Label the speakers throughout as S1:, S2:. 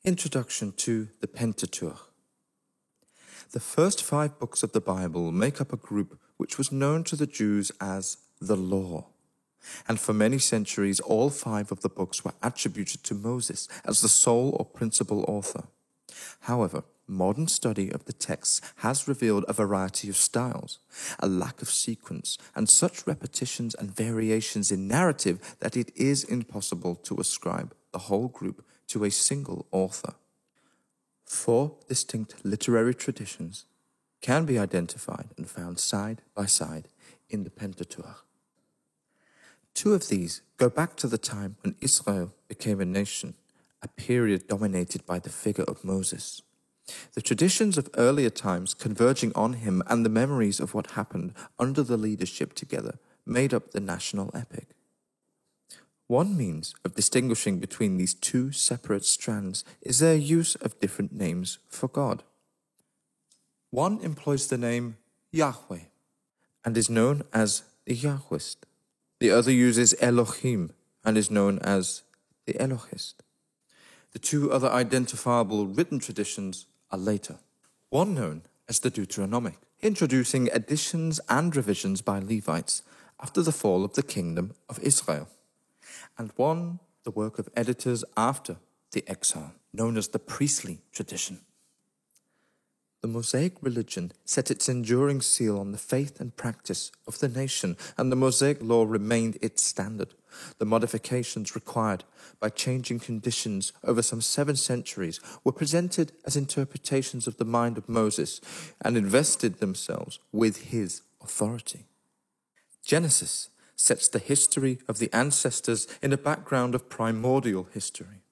S1: Introduction to the Pentateuch. The first 5 books of the Bible make up a group which was known to the Jews as the Law. And for many centuries, all 5 of the books were attributed to Moses as the sole or principal author. However, modern study of the texts has revealed a variety of styles, a lack of sequence, and such repetitions and variations in narrative that it is impossible to ascribe the whole group to a single author. 4 distinct literary traditions can be identified and found side by side in the Pentateuch. 2 of these go back to the time when Israel became a nation, a period dominated by the figure of Moses. The traditions of earlier times converging on him and the memories of what happened under the leadership together made up the national epic. One means of distinguishing between these 2 separate strands is their use of different names for God. One employs the name Yahweh and is known as the Yahwist. The other uses Elohim and is known as the Elohist. The 2 other identifiable written traditions are later. One known as the Deuteronomic, introducing additions and revisions by Levites after the fall of the kingdom of Israel. And one, the work of editors after the exile, known as the priestly tradition. The Mosaic religion set its enduring seal on the faith and practice of the nation, and the Mosaic law remained its standard. The modifications required by changing conditions over some 7 centuries were presented as interpretations of the mind of Moses and invested themselves with his authority. Genesis sets the history of the ancestors in a background of primordial history.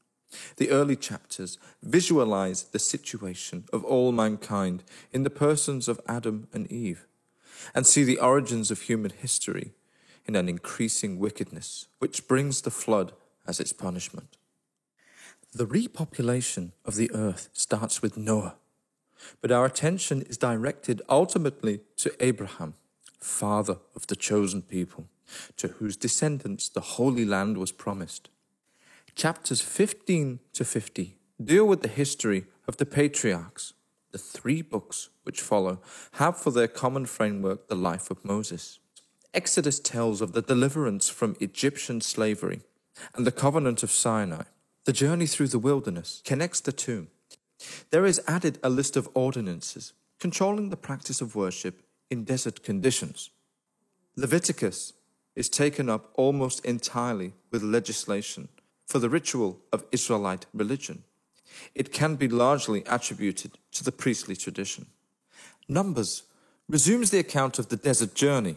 S1: The early chapters visualize the situation of all mankind in the persons of Adam and Eve, and see the origins of human history in an increasing wickedness, which brings the flood as its punishment. The repopulation of the earth starts with Noah, but our attention is directed ultimately to Abraham, father of the chosen people, to whose descendants the Holy Land was promised. Chapters 15 to 50 deal with the history of the patriarchs. The 3 books which follow have for their common framework the life of Moses. Exodus tells of the deliverance from Egyptian slavery and the covenant of Sinai. The journey through the wilderness connects the 2. There is added a list of ordinances controlling the practice of worship in desert conditions. Leviticus is taken up almost entirely with legislation for the ritual of Israelite religion. It can be largely attributed to the priestly tradition. Numbers resumes the account of the desert journey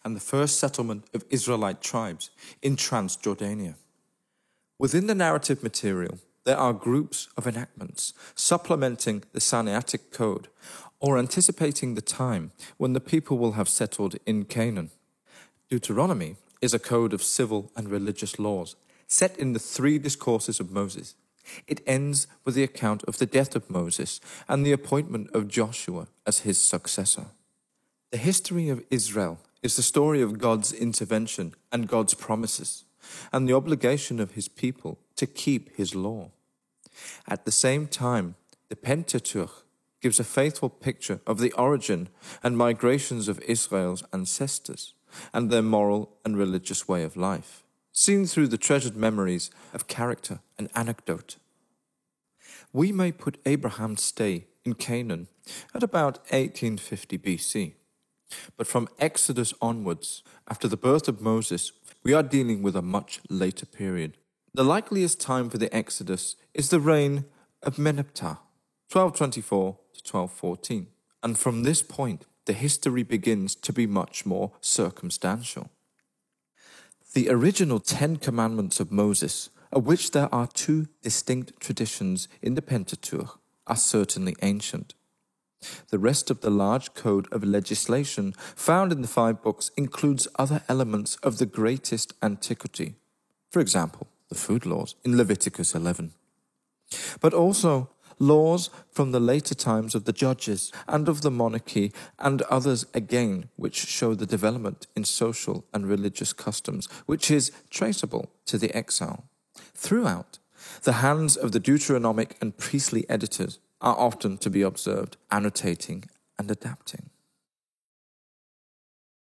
S1: and the first settlement of Israelite tribes in Transjordania. Within the narrative material, there are groups of enactments supplementing the Sinaitic Code or anticipating the time when the people will have settled in Canaan. Deuteronomy is a code of civil and religious laws set in the 3 discourses of Moses. It ends with the account of the death of Moses and the appointment of Joshua as his successor. The history of Israel is the story of God's intervention and God's promises, and the obligation of his people to keep his law. At the same time, the Pentateuch gives a faithful picture of the origin and migrations of Israel's ancestors and their moral and religious way of life, seen through the treasured memories of character and anecdote. We may put Abraham's stay in Canaan at about 1850 BC, but from Exodus onwards, after the birth of Moses, we are dealing with a much later period. The likeliest time for the Exodus is the reign of Meneptah, 1224 to 1214, and from this point, the history begins to be much more circumstantial. The original 10 Commandments of Moses, of which there are 2 distinct traditions in the Pentateuch, are certainly ancient. The rest of the large code of legislation found in the 5 books includes other elements of the greatest antiquity. For example, the food laws in Leviticus 11. But also laws from the later times of the judges and of the monarchy, and others again which show the development in social and religious customs, which is traceable to the exile. Throughout, The hands of the Deuteronomic and priestly editors are often to be observed, annotating and adapting.